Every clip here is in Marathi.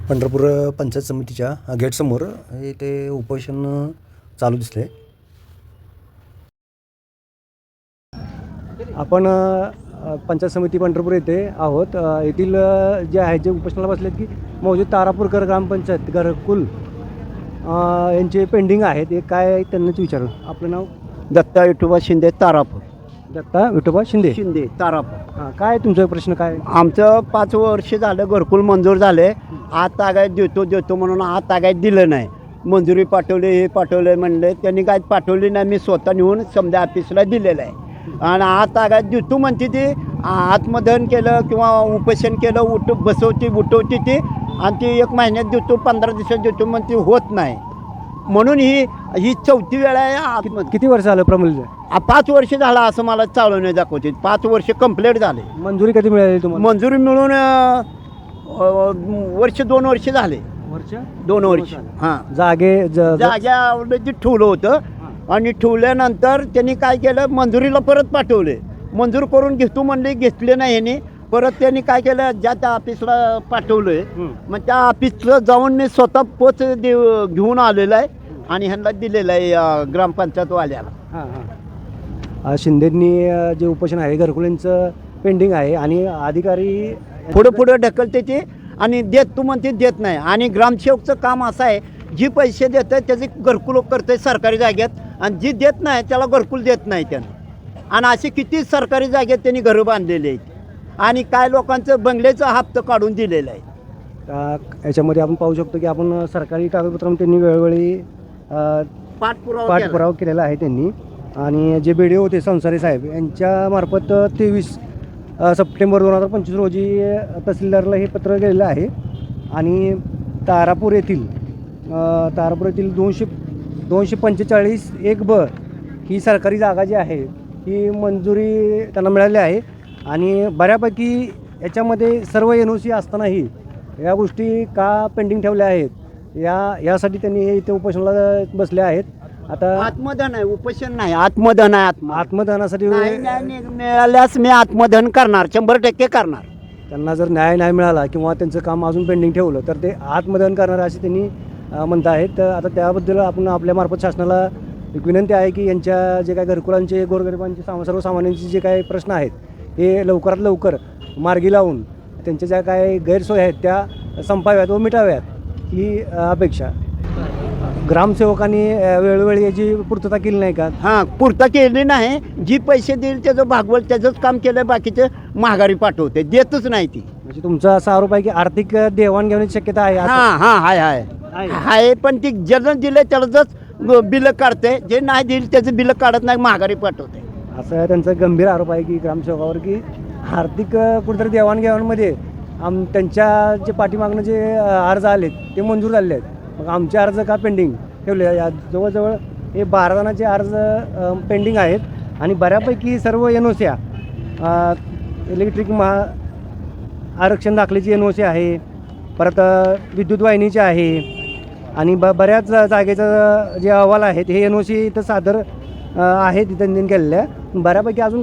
पंढरपूर पंचायत समितीच्या गेटसमोर हे ते उपोषण चालू दिसले. आपण पंचायत समिती पंढरपूर येथे आहोत. येथील जे आहे जे उपोषणाला बसलेत की मौजे तारापूरकर ग्रामपंचायत घरकुल यांचे पेंडिंग आहेत. हे काय त्यांनाच विचारू. आपलं नाव? दत्ता विठोबा शिंदे तारापूर. दत्ता विठोबा शिंदे तारापूर. हां, काय तुमचा प्रश्न काय? आमचं 5 वर्ष झालं घरकुल मंजूर झाले. आत तागायत देतो म्हणून आत तागायत दिलं नाही. मंजुरी पाठवली, हे पाठवले म्हणले, त्यांनी काय पाठवली नाही. मी स्वतः नेऊन समजा ऑफिसला दिलेलं आहे. आणि आत तागायत देतो म्हणते ती आत्मदहन केलं किंवा उपोषण केलं, बसवती उठवती ती, आणि ती 1 महिन्यात देतो, 15 दिवसात देतो म्हणते, होत नाही. म्हणून ही 4थी वेळ आहे. किती वर्ष झालं प्रमोद? 5 वर्ष झालं असं मला चालवणे दाखवते. 5 वर्ष कंप्लीट झाले. मंजुरी कधी मिळाली तुम्हाला? मंजुरी मिळून वर्ष 2 वर्ष झाले. 2 वर्ष. हां, जाग्यावरती ठेवलं होतं. आणि ठेवल्यानंतर त्यांनी काय केलं, मंजुरीला परत पाठवले. मंजूर करून घेतो म्हणले, घेतले नाही ह्याने. परत त्यांनी काय केलं, ज्या त्या ऑफिसला पाठवलंय. मग त्या ऑफिसला जाऊन मी स्वतः पोच घेऊन आलेला आहे आणि ह्यांना दिलेलं आहे ग्रामपंचायतवाल्याला. हां. शिंदेंनी जे उपोषण आहे घरकुलांचं पेंडिंग आहे आणि अधिकारी पुढं ढकलते ते आणि देत तू म्हणते देत नाही. आणि ग्रामसेवकचं काम असं आहे, जी पैसे देतं त्याचे घरकुल करते सरकारी जागेत, आणि जी देत नाही त्याला घरकुल देत नाही त्यानं. आणि असे किती सरकारी जागेत त्यांनी घरं बांधलेले आहेत आणि काय लोकांचं बंगल्याचं हप्ता काढून दिलेलं आहे. याच्यामध्ये आपण पाहू शकतो की आपण सरकारी कागदपत्रांवर त्यांनी वेळोवेळी पाठपुरावा केलेला आहे त्यांनी. आणि जे BDO होते संसारे साहेब यांच्यामार्फत 23 सप्टेंबर 2025 रोजी तहसीलदारला हे पत्र गेलेलं आहे. आणि तारापूर येथील 245 1/ब ही सरकारी जागा जी आहे ही मंजुरी त्यांना मिळाली आहे. आणि बऱ्यापैकी याच्यामध्ये सर्व NOC असतानाही या गोष्टी का पेंडिंग ठेवल्या आहेत यासाठी त्यांनी इथे उपोषणाला बसले आहेत. आता आत्मदहन आहे, उपोषण नाही, आत्मदहन आहे. आत्मदहनासाठी मिळाल्यास मी आत्मदहन करणार, 100% करणार. त्यांना जर न्याय नाही मिळाला किंवा त्यांचं काम अजून पेंडिंग ठेवलं तर ते आत्मदहन करणार असे त्यांनी म्हणत आहेत. आता त्याबद्दल आपण आपल्यामार्फत शासनाला एक विनंती आहे की यांच्या जे काही घरकुलांचे गोरगरिबांचे सर्वसामान्यांचे जे काही प्रश्न आहेत हे लवकरात लवकर मार्गी लावून त्यांच्या ज्या काही गैरसोयी आहेत त्या संपाव्यात व मिटाव्यात ही अपेक्षा. ग्रामसेवकांनी वेळोवेळी याची पूर्तता केली नाही का? हां, पूर्तता केली नाही. जी पैसे देईल त्याचं भागवल त्याचंच काम केलं, बाकीचं महागारी पाठवते, देतच नाही ती. म्हणजे तुमचा असा आरोप आहे की आर्थिक देवाणघेवाणीची शक्यता आहे? हाय. पण ती ज्यानं दिलं त्यालाच बिलं काढते, जे नाही दिलं त्याचं बिलं काढत नाही, महागारी पाठवते. असं त्यांचा गंभीर आरोप आहे की ग्रामसेवकावर की आर्थिक कुठेतरी देवाणघेवाणमध्ये त्यांच्या जे पाठीमागनं जे अर्ज आलेत ते मंजूर झालेले आहेत. मग आमचे अर्ज का पेंडिंग ठेवले? जवळजवळ हे 12 जणांचे अर्ज पेंडिंग आहेत. आणि बऱ्यापैकी सर्व NOC इलेक्ट्रिक आरक्षण दाखल्याची NOC आहे, परत विद्युत वाहिनीची आहे, आणि बऱ्याच जागेचं जे अहवाल आहेत हे NOC इथं सादर आहेत इथं केलेल्या. बऱ्यापैकी अजून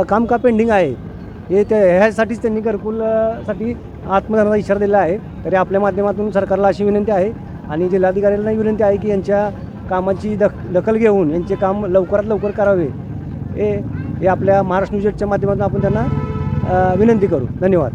काम का पेंडिंग आहे हे ह्यासाठीच त्यांनी घरकुलसाठी आत्मदहनाचा इशारा दिला आहे. तरी आपल्या माध्यमातून सरकारला अशी विनंती आहे आणि जिल्हाधिकाऱ्यांना विनंती आहे की यांच्या कामाची दखल घेऊन यांचे काम लवकरात लवकर करावे. हे आपल्या महाराष्ट्र न्यूजच्या माध्यमातून आपण त्यांना विनंती करू. धन्यवाद.